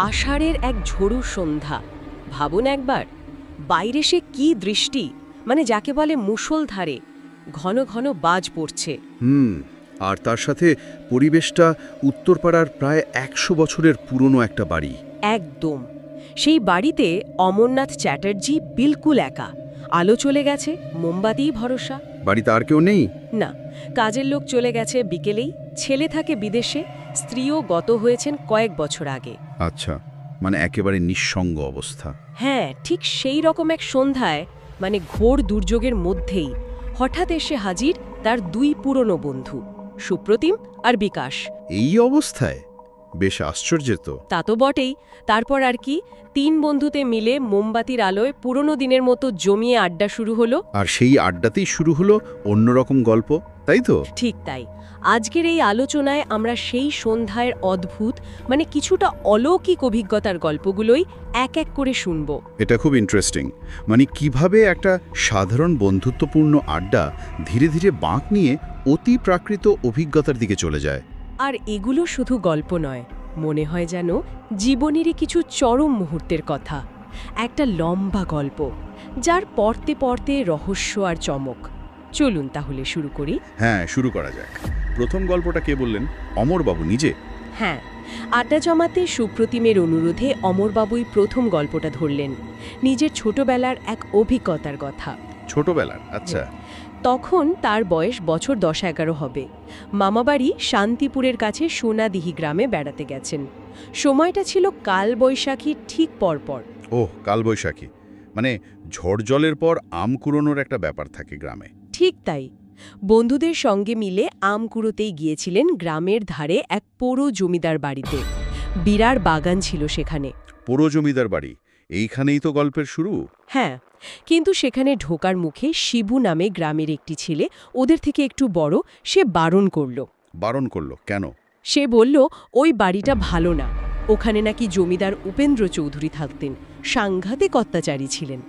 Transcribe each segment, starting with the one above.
আষাঢ়ের এক ঝড়ু সন্ধ্যা। ভাবুন একবার, বাইরে সে কি দৃষ্টি, মানে যাকে বলে মুষলধারে ঘন ঘন বাজ পড়ছে। আর তার সাথে পরিবেশটা উত্তরপাড়ার প্রায় ১০০ বছরের পুরনো একটা বাড়ি। একদম। সেই বাড়িতে অমরনাথ চ্যাটার্জি বিলকুল একা। আলো চলে গেছে, মোমবাতিই ভরসা। বাড়িতে আর কেউ নেই? না, কাজের লোক চলে গেছে বিকেলেই, ছেলে থাকে বিদেশে, স্ত্রীও গত হয়েছেন কয়েক বছর আগে। আচ্ছা, মানে একেবারে নিঃসঙ্গ অবস্থা। হ্যাঁ, ঠিক সেই রকম এক সন্ধ্যায়, মানে ঘোর দুর্যোগের মধ্যেই হঠাৎ এসে হাজির তার দুই পুরনো বন্ধু, সুপ্রতিম আর বিকাশ। এই অবস্থায়? বেশ আশ্চর্য তো। তা তো বটেই। তারপর আর কি, তিন বন্ধুতে মিলে মোমবাতির আলোয় পুরনো দিনের মতো জমিয়ে আড্ডা শুরু হলো। আর সেই আড্ডাতেই শুরু হলো অন্যরকম গল্প, তাই তো? ঠিক তাই। আজকের এই আলোচনায় আমরা সেই সন্ধ্যার অদ্ভুত, মানে কিছুটা অলৌকিক অভিজ্ঞতার গল্পগুলোই এক এক করে শুনব। এটা খুব ইন্টারেস্টিং। মানে কিভাবে একটা সাধারণ বন্ধুত্বপূর্ণ আড্ডা ধীরে ধীরে বাঁক নিয়ে অতি প্রাকৃত অভিজ্ঞতার দিকে চলে যায়। আর এগুলো শুধু গল্প নয়, মনে হয় যেন জীবনেরই কিছু চরম মুহূর্তের কথা। একটা লম্বা গল্প, যার পড়তে পড়তে রহস্য আর চমক। চলুন তাহলে শুরু করি। হ্যাঁ, শুরু করা যাক। প্রথম গল্পটা কে বললেন? অমরবাবু নিজে? হ্যাঁ, আড্ডা জমাতে সুপ্রতিমের অনুরোধে অমরবাবুই প্রথম গল্পটা ধরলেন, নিজের ছোটবেলার এক অভিজ্ঞতার কথা। ছোটবেলার? আচ্ছা। তখন তার বয়স বছর 10-11 হবে। মামাবাড়ি শান্তিপুরের কাছে সোনাদিহি গ্রামে বেড়াতে গেছেন। সময়টা ছিল কালবৈশাখীর ঠিক পরপর। ওহ, কালবৈশাখী। মানে ঝড় জলের পর আম কুড়োনোর একটা ব্যাপার থাকে গ্রামে। ঠিক তাই। বন্ধুদের সঙ্গে মিলে আম কুড়োতেই গিয়েছিলেন গ্রামের ধারে এক পোড়ো জমিদার বাড়িতে। বিরাট বাগান ছিল সেখানে। পোড়ো জমিদার বাড়ি, এইখানেই তো গল্পের শুরু। হ্যাঁ, কিন্তু সেখানে ঢোকার মুখে শিবু নামে গ্রামের একটি ছেলে, ওদের থেকে একটু বড়, সে বারণ করল। বারণ করলো কেন? সে বলল ওই বাড়িটা ভালো না, ওখানে নাকি জমিদার উপেন্দ্র চৌধুরী থাকতেন, সাংঘাতিক অত্যাচারী ছিলেন।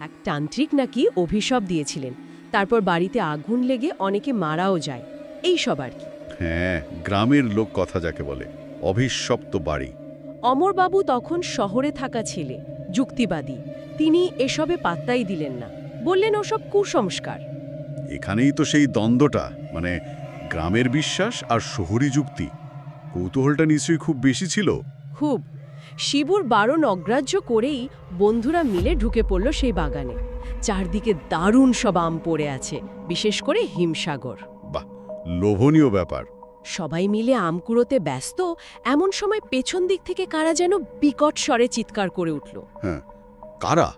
এক তান্ত্রিক নাকি অভিশাপ দিয়েছিলেন, তারপর বাড়িতে আগুন লেগে অনেকে মারাও যায়। এই সব আর কি। হ্যাঁ, গ্রামের লোক কথা যাকে বলে, অভিশপ্ত বাড়ি। অমরবাবু তখন শহরে থাকা ছেলে, যুক্তিবাদী। তিনি এসবে পাত্তাই দিলেন না, বললেন ওসব কুসংস্কার। এখানেই তো সেই দ্বন্দ্বটা, মানে গ্রামের বিশ্বাস আর শহুরি যুক্তি। কৌতূহলটা নিশ্চয়ই খুব বেশি ছিল। খুব। শিবুর বারণ অগ্রাহ্য করেই বন্ধুরা মিলে ঢুকে পড়ল সেই বাগানে। চারদিকে দারুণ সব আম পড়ে আছে, বিশেষ করে হিমসাগর। বাহ, লোভনীয় ব্যাপার। সবাই মিলে আম কুড়োতে ব্যস্ত, এমন সময় পেছন দিক থেকে কারা যেন বিকট স্বরে চিৎকার করে উঠল। হ্যাঁ, কারা?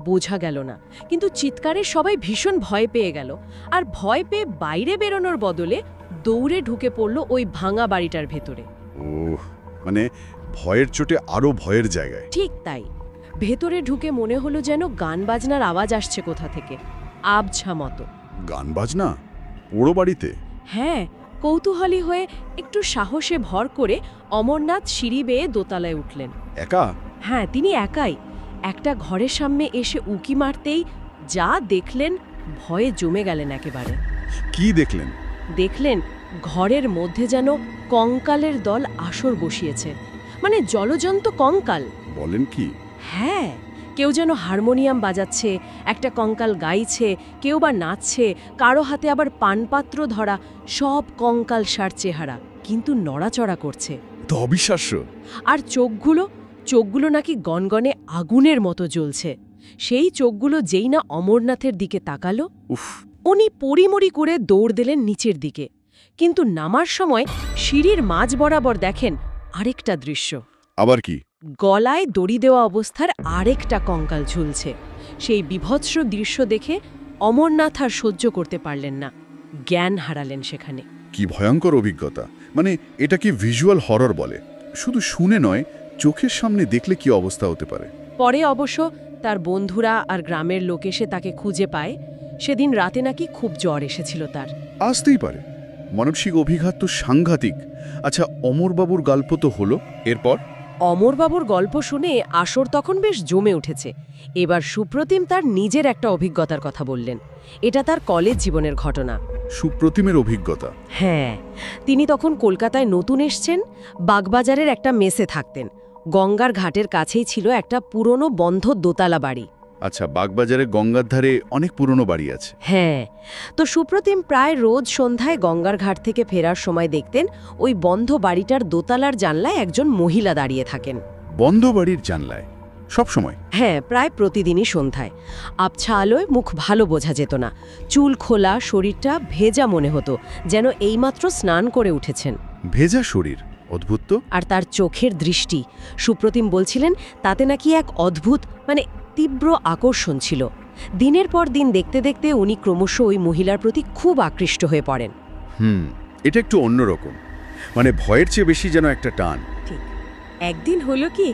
বোঝা গেল না, কিন্তু চিৎকারে সবাই ভীষণ ভয় পেয়ে গেল। আর ভয় পেয়ে বাইরে বেরোনোর বদলে দৌড়ে ঢুকে পড়ল ওই ভাঙা বাড়িটার ভেতরে। ওহ, মানে ভয়ের চোটে আরো ভয়ের জায়গায়। ঠিক তাই। ভেতরে ঢুকে মনে হলো যেন গান বাজনার আওয়াজ আসছে কোথা থেকে, আবছা মতো। গান বাজনা পোড়ো বাড়িতে? হ্যাঁ, কৌতূহলী হয়ে একটু সাহসে ভর করে অমরনাথ সিঁড়ি বেয়ে দোতলায় উঠলেন। একা? হ্যাঁ, তিনি একাই। একটা ঘরের সামনে এসে উকি মারতেই যা দেখলেন, ভয়ে জমে গেলেন একেবারে। কি দেখলেন? দেখলেন ঘরের মধ্যে যেন কঙ্কালের দল আসর বসিয়েছে, মানে জলজন্ত কঙ্কাল। বলেন কি? হ্যাঁ, কেউ যেন হারমোনিয়াম বাজাচ্ছে, একটা কঙ্কাল গাইছে, কেউ বা নাচছে, কারো হাতে আবার পানপাত্র ধরা, সব কঙ্কাল সার চেহারা, কিন্তু নড়াচড়া করছে। তো অবিশ্বাস্য। আর চোখগুলো নাকি গনগনে আগুনের মতো জ্বলছে। সেই চোখগুলো যেই না অমরনাথের দিকে তাকালো, উফ! উনি পরিমরি করে দৌড় দিলেন নিচের দিকে। কিন্তু নামার সময় সিঁড়ির মাঝ বরাবর দেখেন আরেকটা দৃশ্য। আবার কি? গলায় দড়ি দেওয়া অবস্থার আরেকটা কঙ্কাল ঝুলছে। সেই বিভৎস দৃশ্য দেখে অমরনাথ আর সহ্য করতে পারলেন না, জ্ঞান হারালেন সেখানে। কি ভয়ঙ্কর অভিজ্ঞতা! মানে এটা কি ভিজুয়াল হরর বলে? শুধু শুনে নয়, চোখের সামনে দেখলে কি অবস্থা হতে পারে। পরে অবশ্য তার বন্ধুরা আর গ্রামের লোক এসে তাকে খুঁজে পায়। সেদিন রাতে নাকি খুব জ্বর এসেছিল তার। আসতেই পারে, মানসিক অভিঘাত তো সাংঘাতিক। আচ্ছা, অমরবাবুর গল্প তো হলো, এরপর? অমরবাবুর গল্প শুনে আসর তখন বেশ জমে উঠেছে। এবার সুপ্রতিম তার নিজের একটা অভিজ্ঞতার কথা বললেন। এটা তার কলেজ জীবনের ঘটনা। সুপ্রতিমের অভিজ্ঞতা? হ্যাঁ, তিনি তখন কলকাতায় নতুন এসছেন, বাগবাজারের একটা মেসে থাকতেন। গঙ্গার ঘাটের কাছেই ছিল একটা পুরনো বন্ধ দোতলা বাড়ি। আচ্ছা, বাগবাজারে গঙ্গার ধারে অনেক পুরনো বাড়ি আছে। হ্যাঁ, তো সুপ্রতিম প্রায় রোজ সন্ধ্যায় গঙ্গার ঘাট থেকে ফেরার সময় দেখতেন ওই বন্ধ বাড়িটার দোতলার জানলায় একজন মহিলা দাঁড়িয়ে থাকেন। বন্ধ বাড়ির জানলায় সব সময়? হ্যাঁ, প্রায় প্রতিদিনই সন্ধ্যায়। আবছা আলোয় মুখ ভালো বোঝা যেত না, চুল খোলা, শরীরটা ভেজা মনে হতো, যেন এইমাত্র স্নান করে উঠেছেন। ভেজা শরীর, অদ্ভুত তো। আর তার চোখের দৃষ্টি, সুপ্রতিম বলছিলেন, তাতে নাকি এক অদ্ভুত তীব্র আকর্ষণ ছিল। দিনের পর দিন দেখতে দেখতে উনি ক্রমশ ওই মহিলার প্রতি খুব আকৃষ্ট হয়ে পড়েন। এটা একটু অন্যরকম, ভয়ের চেয়ে বেশি যেন একটা টান। ঠিক। একদিন হলো কি,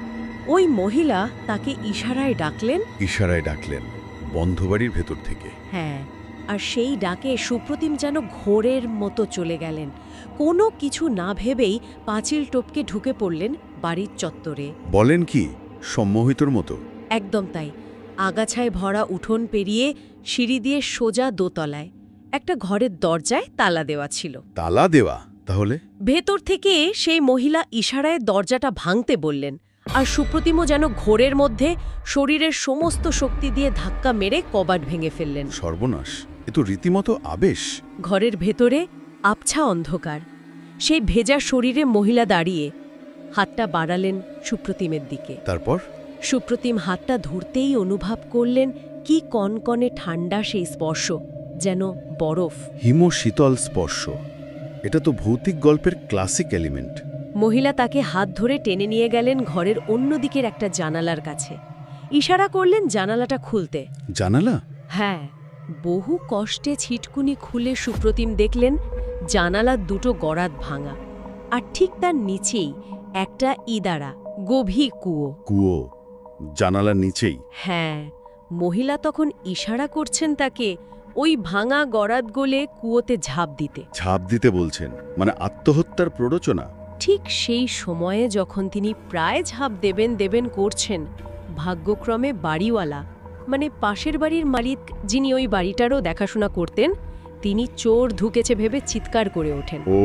ওই মহিলা তাকে ইশারায় ডাকলেন বন্ধ বাড়ির ভেতর থেকে। হ্যাঁ, আর সেই ডাকে সুপ্রতিম যেন ঘোরের মতো চলে গেলেন। কোনো কিছু না ভেবেই পাঁচিল টপকে ঢুকে পড়লেন বাড়ির চত্বরে। বলেন কি, সম্মোহিতর মতো? একদম তাই। আগাছায় ভরা উঠোন পেরিয়ে সিঁড়ি দিয়ে সোজা দোতলায় একটা ঘরের দরজায় তালা দেওয়া ছিল। তালা দেওয়া? তাহলে ভেতর থেকে সেই মহিলা ইশারায় দরজাটা ভাঙতে বললেন, আর সুপ্রতিমও যেন ঘোরের মধ্যে শরীরের সমস্ত শক্তি দিয়ে ধাক্কা মেরে কবাট ভেঙে ফেললেন। সর্বনাশ, এ তো রীতিমতো আবেশ। ঘরের ভেতরে আবছা অন্ধকার। সেই ভেজা শরীরে মহিলা দাঁড়িয়ে হাতটা বাড়ালেন সুপ্রতিমের দিকে। তারপর সুপ্রতিম হাতটা ধরতেই অনুভব করলেন কি কনকনে ঠান্ডা সেই স্পর্শ, যেন বরফ। হিমশীতল স্পর্শ। এটা তো ভৌতিক গল্পের ক্লাসিক এলিমেন্ট। মহিলা তাকে হাত ধরে টেনে নিয়ে গেলেন ঘরের অন্য দিকের একটা জানালার কাছে। ইশারা করলেন জানালাটা খুলতে। জানালা? হ্যাঁ, বহু কষ্টে ছিটকুনি খুলে সুপ্রতিম দেখলেন জানালার দুটো গরাদ ভাঙা, আর ঠিক তার নিচেই একটা ইদারা, গভীর কুয়ো। জানালার নিচেই? হ্যাঁ, মহিলা তখন ইশারা করছেন তাকে ওই ভাঙা গরাদ গলে কুয়োতে ঝাঁপ দিতে বলছেন? আত্মহত্যার প্ররোচনা? ঠিক সেই সময়ে যখন তিনি প্রায় ঝাঁপ দেবেন করছেন, ভাগ্যক্রমে বাড়িওয়ালা, পাশের বাড়ির মালিক, যিনি ওই বাড়িটারও দেখাশোনা করতেন, তিনি চোর ঢুকেছে ভেবে চিৎকার করে ওঠেন। ও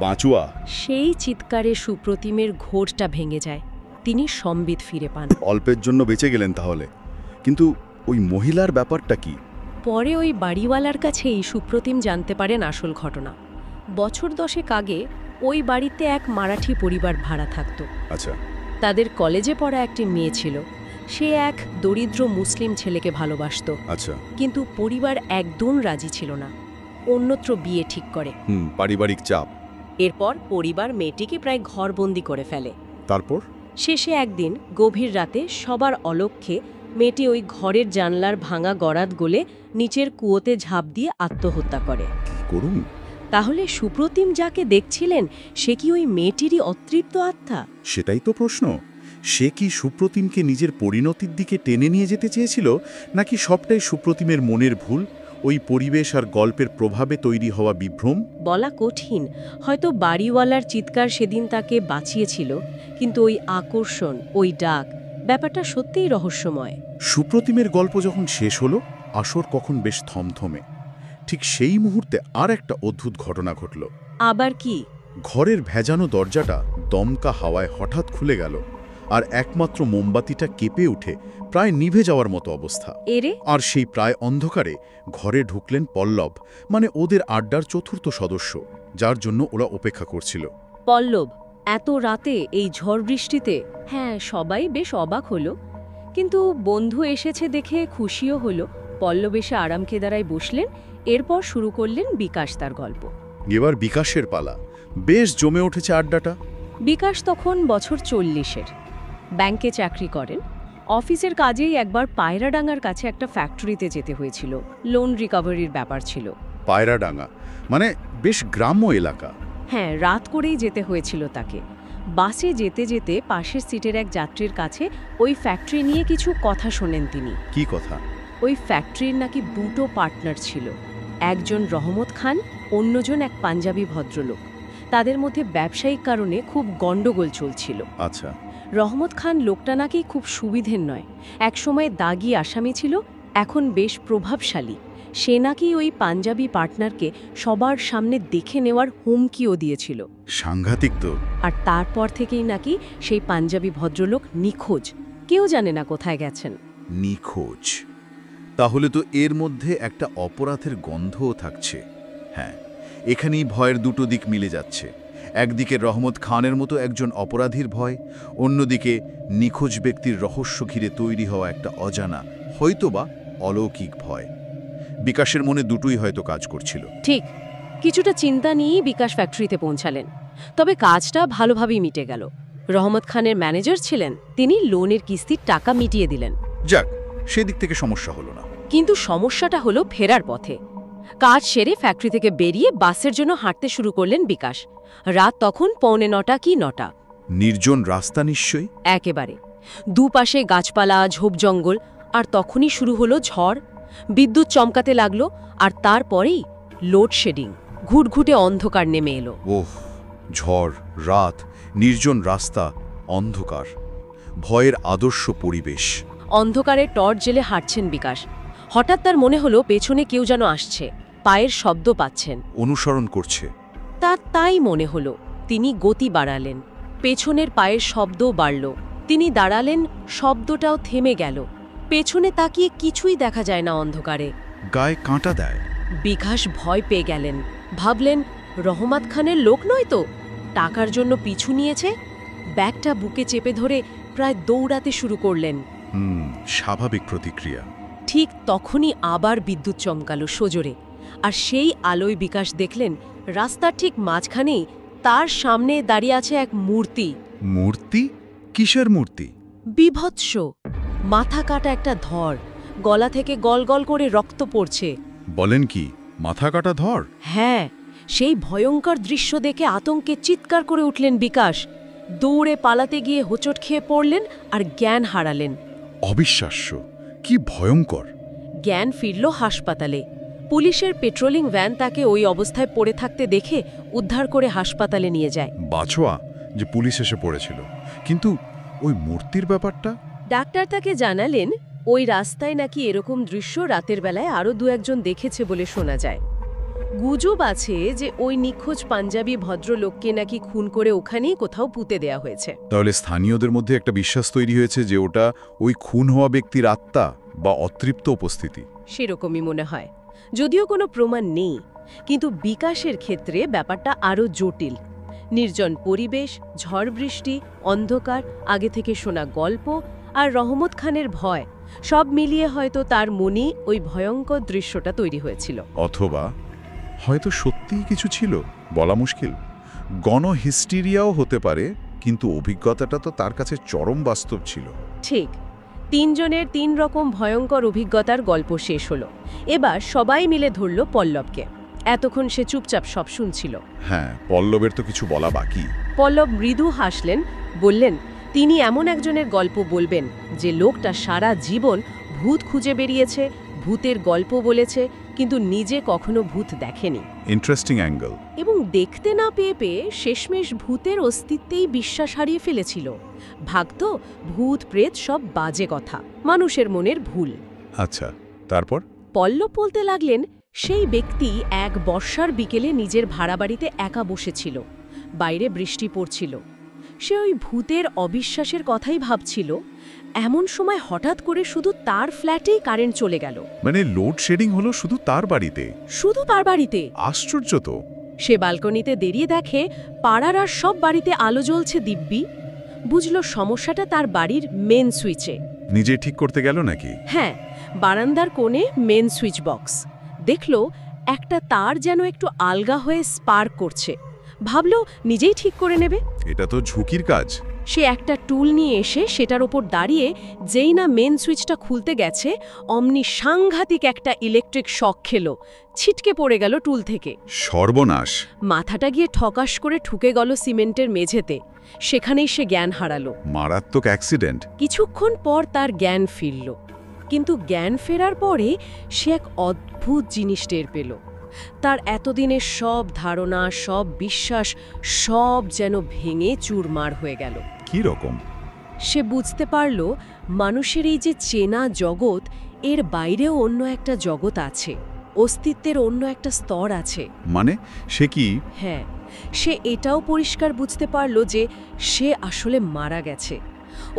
বাঁচুয়া! সেই চিৎকারে সুপ্রতিমের ঘোরটা ভেঙে যায়। তিনি সম্বিত ফিরে পান। অল্পের জন্য বেঁচে গেলেন তাহলে। কিন্তু ওই মহিলার ব্যাপারটা কি? পরে ওই বাড়িওয়ালার কাছেই সুপ্রতিম জানতে পারেন আসল ঘটনা। বছর 10 আগে ওই বাড়িতে এক মারাঠি পরিবার ভাড়া থাকত। আচ্ছা। তাদের কলেজে পড়া একটি মেয়ে ছিল। সে এক দরিদ্র মুসলিম ছেলেকে ভালোবাসত। আচ্ছা। কিন্তু পরিবার একদম রাজি ছিল না, অন্যত্র বিয়ে ঠিক করে। পারিবারিক চাপ। এরপর পরিবার মেয়েটিকে প্রায় ঘরবন্দি করে ফেলে। তারপর শেষে একদিন গভীর রাতে সবার অলক্ষ্যে মেয়েটি ওই ঘরের জানলার ভাঙা গরাদ গলে নিচের কুয়োতে ঝাঁপ দিয়ে আত্মহত্যা করে। করুন। তাহলে সুপ্রতিম যাকে দেখছিলেন, সে কি ওই মেয়েটিরই অতৃপ্ত আত্মা? সেটাই তো প্রশ্ন। সে কি সুপ্রতিমকে নিজের পরিণতির দিকে টেনে নিয়ে যেতে চেয়েছিল, নাকি সবটাই সুপ্রতিমের মনের ভুল, ওই পরিবেশ আর গল্পের প্রভাবে তৈরি হওয়া বিভ্রম? বলা কঠিন। হয়তো বাড়িওয়ালার চিৎকার সেদিন তাকে বাঁচিয়েছিল, কিন্তু ওই আকর্ষণ, ওই ডাক, ব্যাপারটা সত্যিই রহস্যময়। সুপ্রতিমের গল্প যখন শেষ হলো, আসর কখন বেশ থমথমে। ঠিক সেই মুহূর্তে আর একটা অদ্ভুত ঘটনা ঘটল। আবার কি? ঘরের ভেজানো দরজাটা দমকা হাওয়ায় হঠাৎ খুলে গেল, আর একমাত্র মোমবাতিটা কেঁপে উঠে প্রায় নিভে যাওয়ার মতো অবস্থা। এরে? আর সেই প্রায় অন্ধকারে ঘরে ঢুকলেন পল্লব, ওদের আড্ডার চতুর্থ সদস্য, যার জন্য ওরা অপেক্ষা করছিল। পল্লব? এত রাতে, এই ঝড় বৃষ্টিতে? হ্যাঁ, সবাই বেশ অবাক হলো, কিন্তু বন্ধু এসেছে দেখে খুশিও হলো। পল্লব এসে আরাম কেদারায় বসলেন। এরপর শুরু করলেন বিকাশ তার গল্প। এবার বিকাশের পালা। বেশ জমে উঠেছে আড্ডাটা। বিকাশ তখন বছর 40-এর, ব্যাংকে চাকরি করেন। অফিসের কাজেই একবার পায়রাডাঙ্গার কাছে একটা ফ্যাক্টরিতে যেতে হয়েছিল। লোন রিকভারির ব্যাপার ছিল। পায়রাডাঙ্গা বেশ গ্রাম্য এলাকা। হ্যাঁ, রাত করেই যেতে হয়েছিল তাকে। বাসে যেতে যেতে পাশের সিটের এক যাত্রীর কাছে ওই ফ্যাক্টরি নিয়ে কিছু কথা শোনেন তিনি। কি কথা? ওই ফ্যাক্টরির নাকি দুটো পার্টনার ছিল, একজন রহমত খান, অন্যজন এক পাঞ্জাবি ভদ্রলোক। তাদের মধ্যে ব্যবসায়িক কারণে খুব গন্ডগোল চলছিল। আচ্ছা। রহমত খান লোকটা নাকি খুব সুবিধের নয়, একসময় দাগি আসামি ছিল, এখন বেশ প্রভাবশালী। সে নাকি ওই পাঞ্জাবি পার্টনারকে সবার সামনে দেখে নেওয়ার হুমকিও দিয়েছিল। সাংঘাতিক তো। আর তারপর থেকেই নাকি সেই পাঞ্জাবি ভদ্রলোক নিখোঁজ, কেউ জানে না কোথায় গেছেন। নিখোঁজ। তাহলে তো এর মধ্যে একটা অপরাধের গন্ধও থাকছে। হ্যাঁ, এখানেই ভয়ের দুটো দিক মিলে যাচ্ছে। একদিকে রহমত খানের মতো একজন অপরাধীর ভয়, অন্যদিকে নিখোঁজ ব্যক্তির রহস্য ঘিরে তৈরি হওয়া একটা অজানা, হয়তোবা অলৌকিক ভয়। বিকাশের মনে দুটোই হয়তো কাজ করছিল। ঠিক, কিছুটা চিন্তা নিয়েই বিকাশ ফ্যাক্টরিতে পৌঁছালেন। তবে কাজটা ভালোভাবেই মিটে গেল। রহমত খানের ম্যানেজার ছিলেন, তিনি লোনের কিস্তির টাকা মিটিয়ে দিলেন। যাক, সেদিক থেকে সমস্যা হলো না। কিন্তু সমস্যাটা হলো ফেরার পথে। কাজ সেরে ফ্যাক্টরি থেকে বেরিয়ে বাসের জন্য হাঁটতে শুরু করলেন বিকাশ। রাত তখন 8:45 কি 9টা। নির্জন রাস্তা নিশ্চয়ই। একেবারে দুপাশে গাছপালা, ঝোপ জঙ্গল, আর তখনই শুরু হলো ঝড়। বিদ্যুৎ চমকাতে লাগলো, আর তারপরেই লোডশেডিং। ঘুটঘুটে অন্ধকার নেমে এলো। ওহ, ঝড়, রাত, নির্জন রাস্তা, অন্ধকার, ভয়ের আদর্শ পরিবেশ। অন্ধকারে টর্চ জেলে হাঁটছেন বিকাশ। হঠাৎ তার মনে হলো পেছনে কেউ যেন আসছে, পায়ের শব্দ পাচ্ছেন। অনুসরণ করছে। তার তাই মনে হলো। তিনি গতি বাড়ালেন, পেছনের পায়ের শব্দও বাড়ল। তিনি দাঁড়ালেন, শব্দটাও থেমে গেল। পেছনে তাকিয়ে কিছুই দেখা যায় না অন্ধকারে। গায়ে কাঁটা দেয়। বিকাশ ভয় পেয়ে গেলেন। ভাবলেন, রহমত খানের লোক নয় তো? টাকার জন্য পিছু নিয়েছে। ব্যাগটা বুকে চেপে ধরে প্রায় দৌড়াতে শুরু করলেন। স্বাভাবিক প্রতিক্রিয়া। ঠিক তখনই আবার বিদ্যুৎ চমকালো সজোরে, আর সেই আলোয় বিকাশ দেখলেন রাস্তার ঠিক মাঝখানেই তার সামনে দাঁড়িয়ে আছে এক মূর্তি। মূর্তি? কিসের মূর্তি? বিভৎস, মাথা কাটা একটা ধর, গলা থেকে গল গল করে রক্ত পড়ছে। বলেন কি, মাথা কাটা ধর? হ্যাঁ, সেই ভয়ঙ্কর দৃশ্য দেখে আতঙ্কে চিৎকার করে উঠলেন বিকাশ। দৌড়ে পালাতে গিয়ে হোঁচট খেয়ে পড়লেন আর জ্ঞান হারালেন। অবিশ্বাস্য, কি ভয়ঙ্কর! জ্ঞান ফিরল হাসপাতালে। পুলিশের পেট্রোলিং ভ্যান তাকে ওই অবস্থায় পড়ে থাকতে দেখে উদ্ধার করে হাসপাতালে নিয়ে যায়। বাছোয়া যে পুলিশ এসে পড়েছিল, কিন্তু ওই মূর্তির ব্যাপারটা? ডাক্তার তাকে জানালেন ওই রাস্তায় নাকি এরকম দৃশ্য রাতের বেলায় আরও 2-1 দেখেছে বলে শোনা যায়। গুজব আছে যে ওই নিখোঁজ পাঞ্জাবি ভদ্রলোককে নাকি খুন করে ওখানেই কোথাও পুঁতে দেয়া হয়েছে। তাহলে স্থানীয়দের মধ্যে একটা বিশ্বাস তৈরি হয়েছে যে ওটা ওই খুন হওয়া ব্যক্তির আত্মা বা অতৃপ্ত উপস্থিতি। সেরকমই মনে হয়, যদিও কোনো প্রমাণ নেই। কিন্তু বিকাশের ক্ষেত্রে ব্যাপারটা আরও জটিল। নির্জন পরিবেশ, ঝড় বৃষ্টি, অন্ধকার, আগে থেকে শোনা গল্প আর রহমত খানের ভয়, সব মিলিয়ে হয়তো তার মনে ওই ভয়ঙ্কর দৃশ্যটা তৈরি হয়েছিল। অথবা হয়তো সত্যিই কিছু ছিল, বলা মুশকিল। গণহিস্টিরিয়াও হতে পারে, কিন্তু অভিজ্ঞতাটা তো তার কাছে চরম বাস্তব ছিল। ঠিক, 3 জনের 3 রকম ভয়ঙ্কর অভিজ্ঞতার গল্প শেষ হলো। এবার সবাই মিলে ধরল পল্লবকে। এতক্ষণ সে চুপচাপ সব শুনছিল। হ্যাঁ, পল্লবের তো কিছু বলা বাকি। পল্লব মৃদু হাসলেন, বললেন তিনি এমন একজনের গল্প বলবেন যে লোকটা সারা জীবন ভূত খুঁজে বেরিয়েছে, ভূতের গল্প বলেছে, কিন্তু নিজে কখনো ভূত দেখেনি। Interesting angle. এবং দেখতে না পেয়ে পেয়ে শেষমেশ ভূতের অস্তিত্বেই বিশ্বাস হারিয়ে ফেলেছিল। ভাগত ভূত প্রেত সব বাজে কথা, মানুষের মনের ভুল। আচ্ছা, তারপর? পল্লব বলতে লাগলেন সেই ব্যক্তি এক বর্ষার বিকেলে নিজের ভাড়া বাড়িতে একা বসেছিল। বাইরে বৃষ্টি পড়ছিল। সে ওই ভূতের অবিশ্বাসের কথাই ভাবছিল। এমন সময় হঠাৎ করে শুধু তার ফ্ল্যাটেই কারেন্ট চলে গেল। মানে লোডশেডিং হলো শুধু তার বাড়িতে? শুধু তার বাড়িতে। আশ্চর্য তো। সে বালকনিতে দাঁড়িয়ে দেখে পাড়ার আর সব বাড়িতে আলো জ্বলছে দিব্যি। বুঝল সমস্যাটা তার বাড়ির মেন সুইচে। নিজে ঠিক করতে গেল নাকি? হ্যাঁ, বারান্দার কোণে মেন সুইচ বক্স। দেখল একটা তার যেন একটু আলগা হয়ে স্পার্ক করছে। ভাবল নিজেই ঠিক করে নেবে। এটা তো ঝুঁকির কাজ। সে একটা টুল নিয়ে এসে সেটার ওপর দাঁড়িয়ে যেই না মেন সুইচটা খুলতে গেছে, অমনি সাংঘাতিক একটা ইলেকট্রিক শক খেল। ছিটকে পড়ে গেল টুল থেকে। সর্বনাশ! মাথাটা গিয়ে ঠকাস করে ঠুকে গেল সিমেন্টের মেঝেতে। সেখানেই সে জ্ঞান হারালো। মারাত্মক অ্যাক্সিডেন্ট। কিছুক্ষণ পর তার জ্ঞান ফিরল, কিন্তু জ্ঞান ফেরার পরে সে এক অদ্ভুত জিনিস টের পেল। তার এতদিনের সব ধারণা, সব বিশ্বাস, সব যেন ভেঙে চুরমার হয়ে গেল। কি রকম? সে বুঝতে পারল মানুষের এই যে চেনা জগৎ, এর বাইরেও অন্য একটা জগৎ আছে। অস্তিত্বের অন্য একটা স্তর আছে। মানে সে কি? হ্যাঁ, সে এটাও পরিষ্কার বুঝতে পারল যে সে আসলে মারা গেছে।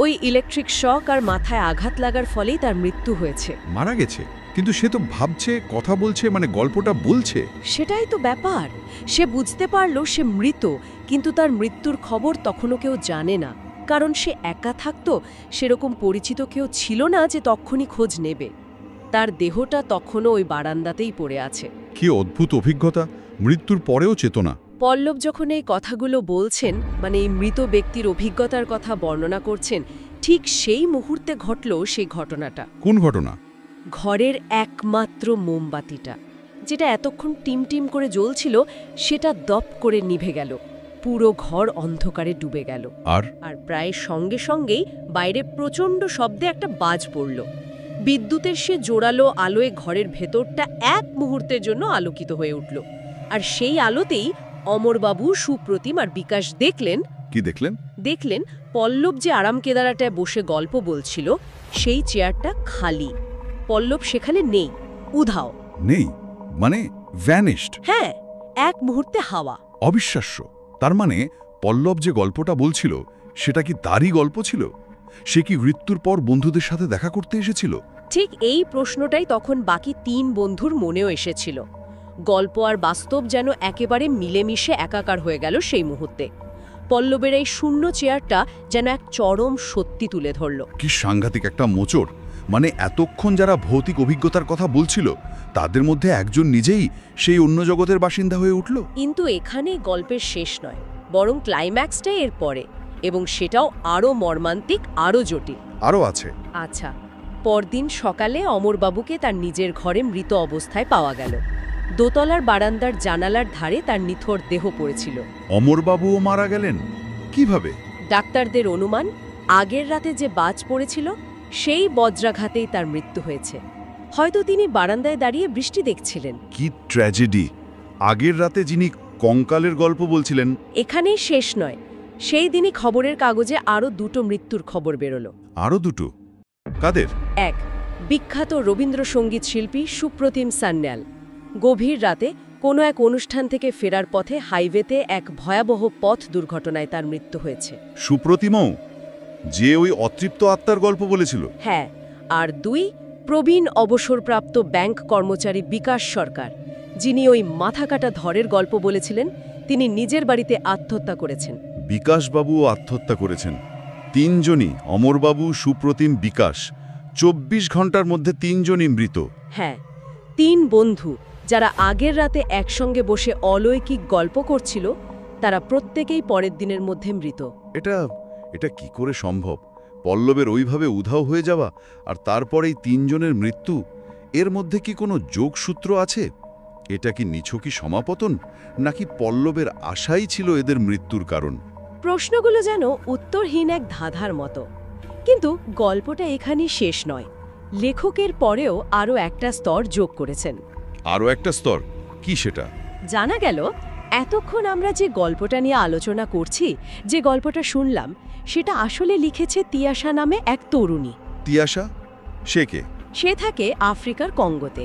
ওই ইলেকট্রিক শক আর মাথায় আঘাত লাগার ফলেই তার মৃত্যু হয়েছে। মারা গেছে? কিন্তু সে তো ভাবছে, কথা বলছে, মানে গল্পটা বলছে। সেটাই তো ব্যাপার। সে বুঝতে পারল সে মৃত, কিন্তু তার মৃত্যুর খবর তখনও কেউ জানে না, কারণ সে একা থাকতো। সেরকম পরিচিত কেউ ছিল না যে তক্ষুনি খোঁজ নেবে। তার দেহটা তখনও ওই বারান্দাতেই পড়ে আছে। কি অদ্ভুত অভিজ্ঞতা, মৃত্যুর পরেও চেতনা। পল্লব যখন এই কথাগুলো বলছেন, মানে এই মৃত ব্যক্তির অভিজ্ঞতার কথা বর্ণনা করছেন, ঠিক সেই মুহূর্তে ঘটল সেই ঘটনাটা। কোন ঘটনা? ঘরের একমাত্র মোমবাতিটা, যেটা এতক্ষণ টিমটিম করে জ্বলছিল, সেটা দপ করে নিভে গেল। পুরো ঘর অন্ধকারে ডুবে গেল। আর প্রায় সঙ্গে সঙ্গেই বাইরে প্রচণ্ড শব্দে একটা বাজ পড়ল। বিদ্যুতের সে জোরালো আলোয় ঘরের ভেতরটা এক মুহূর্তের জন্য আলোকিত হয়ে উঠল। আর সেই আলোতেই অমরবাবু, সুপ্রতিম আর বিকাশ দেখলেন। কি দেখলেন? দেখলেন পল্লব যে আরাম কেদারাটায় বসে গল্প বলছিল, সেই চেয়ারটা খালি। পল্লব সেখানে নেই, উধাও। নেই মানে ভ্যানিশড? হ্যাঁ, এক মুহূর্তে হাওয়া। অবিশ্বাস্য। তার মানে পল্লব যে গল্পটা বলছিল সেটা কি তারই গল্প ছিল? সে কি মৃত্যুর পর বন্ধুদের সাথে দেখা করতে এসেছিল? ঠিক এই প্রশ্নটাই তখন বাকি 3 বন্ধুর মনেও এসেছিল। গল্প আর বাস্তব যেন একেবারে মিলেমিশে একাকার হয়ে গেল সেই মুহূর্তে। পল্লবের এই শূন্য চেয়ারটা যেন এক চরম সত্যি তুলে ধরল। কি সাংঘাতিক একটা মোচড়! মানে এতক্ষণ যারা ভৌতিক অভিজ্ঞতার কথা বলছিল, তাদের মধ্যে একজন নিজেই সেই অন্য জগতের বাসিন্দা হয়ে উঠল। কিন্তু এখানেই গল্পের শেষ নয়, বরং ক্লাইম্যাক্সটাই এর পরে, এবং সেটাও আরও মর্মান্তিক, আরও জটিল। আরও আছে? আচ্ছা, পরদিন সকালে অমরবাবুকে তার নিজের ঘরে মৃত অবস্থায় পাওয়া গেল। দোতলার বারান্দার জানালার ধারে তার নিথর দেহ পড়েছিল। অমরবাবুও মারা গেলেন? কিভাবে? ডাক্তারদের অনুমান, আগের রাতে যে বাজ পড়েছিল সেই বজ্রাঘাতেই তার মৃত্যু হয়েছে। হয়তো তিনি বারান্দায় দাঁড়িয়ে বৃষ্টি দেখছিলেন। কি ট্র্যাজেডি! আগের রাতে যিনি কঙ্কালের গল্প বলছিলেন। এখানেই শেষ নয়, সেই দিনই খবরের কাগজে আরও 2টো মৃত্যুর খবর বেরোলো। আরও 2টো? কাদের? এক, বিখ্যাত রবীন্দ্রসঙ্গীত শিল্পী সুপ্রতিম সান্যাল। গভীর রাতে কোনো এক অনুষ্ঠান থেকে ফেরার পথে হাইওয়েতে এক ভয়াবহ পথ দুর্ঘটনায় তার মৃত্যু হয়েছে। সুপ্রতিমও? যে ওই অতৃপ্ত আত্মার গল্প বলেছিল? হ্যাঁ। আর 2, প্রবীণ অবসরপ্রাপ্ত ব্যাংক কর্মচারী বিকাশ সরকার, যিনি ওই মাথাকাটা ধরের গল্প বলেছিলেন, তিনি নিজের বাড়িতে আত্মহত্যা করেছেন। বিকাশবাবুও আত্মহত্যা করেছেন? 3 জনই, অমরবাবু, সুপ্রতিম, বিকাশ। 24 ঘন্টার মধ্যে 3 জনই মৃত। হ্যাঁ, 3 বন্ধু যারা আগের রাতে একসঙ্গে বসে অলৌকিক গল্প করছিল, তারা প্রত্যেকেই পরের দিনের মধ্যে মৃত। এটা কি করে সম্ভব? পল্লবের ওইভাবে উধাও হয়ে যাওয়া, আর তারপরেই 3 জনের মৃত্যু। এর মধ্যে কি কোনো যোগসূত্র আছে? এটা কি নিছকই সমাপতন, নাকি পল্লবের আশাই ছিল এদের মৃত্যুর কারণ? প্রশ্নগুলো যেন উত্তরহীন এক ধাঁধার মতো। কিন্তু গল্পটা এখানেই শেষ নয়। লেখকের পরেও আরও একটা স্তর যোগ করেছেন। আরও একটা স্তর? কি সেটা? জানা গেল, এতক্ষণ আমরা যে গল্পটা নিয়ে আলোচনা করছি, যে গল্পটা শুনলাম, সেটা আসলে লিখেছে তিয়াশা নামে এক তরুণী। তিয়াশা? সে কে? সে থাকে আফ্রিকার কঙ্গোতে।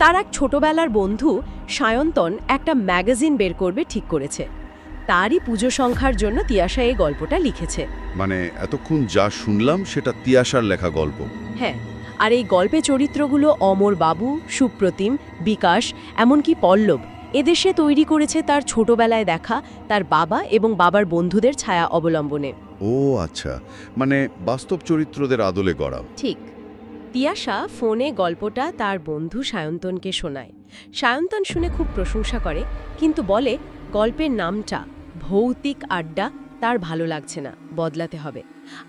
তার এক ছোটবেলার বন্ধু সায়ন্তন একটা ম্যাগাজিন বের করবে ঠিক করেছে। তারই পুজো সংখ্যার জন্য তিয়াশা এই গল্পটা লিখেছে। মানে এতক্ষণ যা শুনলাম সেটা তিয়াশার লেখা গল্প? হ্যাঁ। আর এই গল্পে চরিত্রগুলো অমরবাবু, সুপ্রতিম, বিকাশ, এমনকি পল্লব এদেশে তৈরি করেছে তার ছোটবেলায় দেখা তার বাবা এবং বাবার বন্ধুদের ছায়া অবলম্বনে। ও আচ্ছা, মানে বাস্তব চরিত্রদের আদলে গড়া। ঠিক। তিয়াশা ফোনে গল্পটা তার বন্ধু সায়ন্তনকে শোনায়। সায়ন্তন শুনে খুব প্রশংসা করে, কিন্তু বলে গল্পের নামটা ভৌতিক আড্ডা তার ভালো লাগছে না, বদলাতে হবে।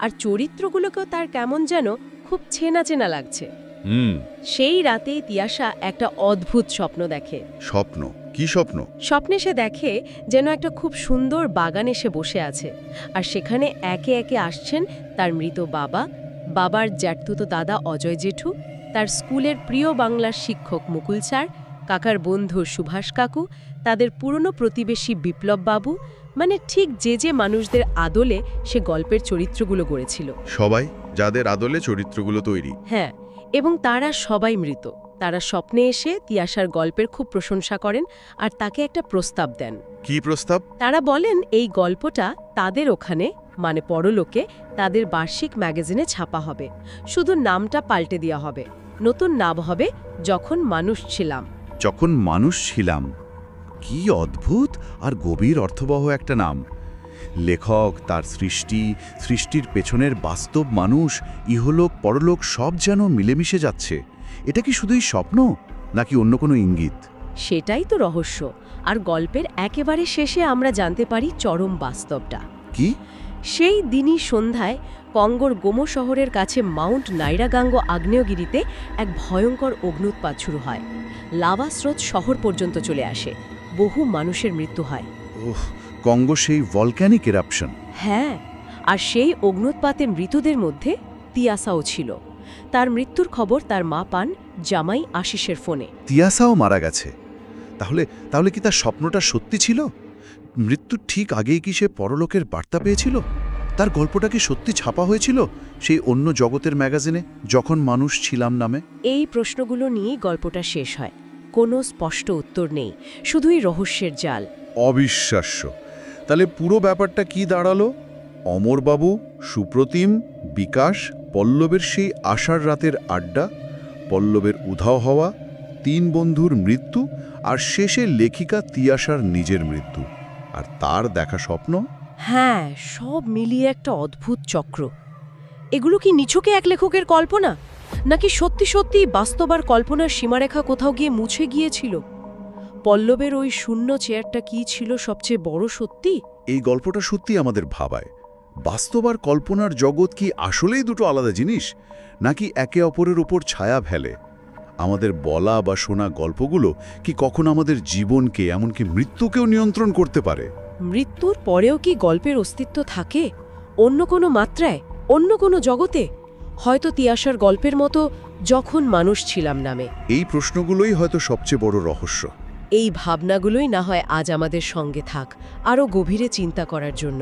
আর চরিত্রগুলোকেও তার কেমন যেন খুব চেনা চেনা লাগছে। সেই রাতেই তিয়াশা একটা অদ্ভুত স্বপ্ন দেখে। স্বপ্ন? কি স্বপ্ন? স্বপ্নে সে দেখে যেন একটা খুব সুন্দর বাগানে সে বসে আছে, আর সেখানে একে একে আসছেন তার মৃত বাবা, বাবার জ্যাঠতুতো দাদা অজয় জেঠু, তার স্কুলের প্রিয় বাংলার শিক্ষক মুকুল স্যার, কাকার বন্ধু সুভাষ কাকু, তাদের পুরনো প্রতিবেশী বিপ্লব বাবু, মানে ঠিক যে যে মানুষদের আদলে সে গল্পের চরিত্রগুলো গড়েছিল। সবাই যাদের আদলে চরিত্রগুলো তৈরি? হ্যাঁ, এবং তারা সবাই মৃত। তারা স্বপ্নে এসে তিয়াশার গল্পের খুব প্রশংসা করেন আর তাকে একটা প্রস্তাব দেন। কি প্রস্তাব? তারা বলেন এই গল্পটা তাদের ওখানে মানে পরলোকে তাদের বার্ষিক ম্যাগাজিনে ছাপা হবে, শুধু নামটা পাল্টে দেওয়া হবে। নতুন নাম হবে যখন মানুষ ছিলাম। যখন মানুষ ছিলাম। কি অদ্ভুত আর গভীর অর্থবহ একটা নাম। লেখক, তার সৃষ্টির পেছনের বাস্তব মানুষ, ইহলোক পরলোক সব যেন মিলেমিশে যাচ্ছে। এটা কি শুধুই স্বপ্ন নাকি অন্য কোনো ইঙ্গিত? সেটাই তো রহস্য। আর গল্পের একেবারে শেষে আমরা জানতে পারি চরম বাস্তবটা কি? সেই দিনই সন্ধ্যায় কঙ্গোর গোমো শহরের কাছে মাউন্ট নাইরাগাঙ্গো আগ্নেয়গিরিতে এক ভয়ঙ্কর অগ্ন্যুৎপাত শুরু হয়। লাভা স্রোত শহর পর্যন্ত চলে আসে, বহু মানুষের মৃত্যু হয়। ওহ, কঙ্গো সেই ভলক্যানিক এরাপশন। হ্যাঁ, আর সেই অগ্ন্যুৎপাতের মৃতদের মধ্যে তিয়াসাও ছিল। তার মৃত্যুর খবর তার মা পান জামাই আশিসের ফোনে। তিয়াসাও মারা গেছে। তাহলে কি তার স্বপ্নটা সত্যি ছিল? মৃত্যুর ঠিক আগেই কি সে পরলোকের বার্তা পেয়েছিল? তার গল্পটা কি সত্যি ছাপা হয়েছিল সেই অন্য জগতের ম্যাগাজিনে, যখন মানুষ ছিলাম নামে? এই প্রশ্নগুলো নিয়েই গল্পটা শেষ হয়। কোনো স্পষ্ট উত্তর নেই, শুধুই রহস্যের জাল। অবিশ্বাস্য। তাহলে পুরো ব্যাপারটা কি দাঁড়ালো? অমরবাবু, সুপ্রতিম, বিকাশ, পল্লবের সেই আষাঢ় রাতের আড্ডা, পল্লবের উধাও হওয়া, 3 বন্ধুর মৃত্যু, আর শেষে লেখিকা তিয়াশার নিজের মৃত্যু, আর তার দেখা স্বপ্ন। হ্যাঁ, সব মিলিয়ে একটা অদ্ভুত চক্র। এগুলো কি নিছকে এক লেখকের কল্পনা, নাকি সত্যি সত্যি বাস্তব আর কল্পনার সীমারেখা কোথাও গিয়ে মুছে গিয়েছিল? পল্লবের ওই শূন্য চেয়ারটা কি ছিল সবচেয়ে বড় সত্যি? এই গল্পটা সত্যি আমাদের ভাবায়, বাস্তব আর কল্পনার জগৎ কি আসলেই দুটো আলাদা জিনিস, নাকি একে অপরের উপর ছায়া ফেলে? আমাদের বলা বা শোনা গল্পগুলো কি কখন আমাদের জীবনকে, এমনকি মৃত্যুকেও নিয়ন্ত্রণ করতে পারে? মৃত্যুর পরেও কি গল্পের অস্তিত্ব থাকে, অন্য কোনো মাত্রায়, অন্য কোনো জগতে? হয়তো তিয়াশার গল্পের মতো যখন মানুষ ছিলাম নামে। এই প্রশ্নগুলোই হয়তো সবচেয়ে বড় রহস্য। এই ভাবনাগুলোই না হয় আজ আমাদের সঙ্গে থাক, আরও গভীরে চিন্তা করার জন্য।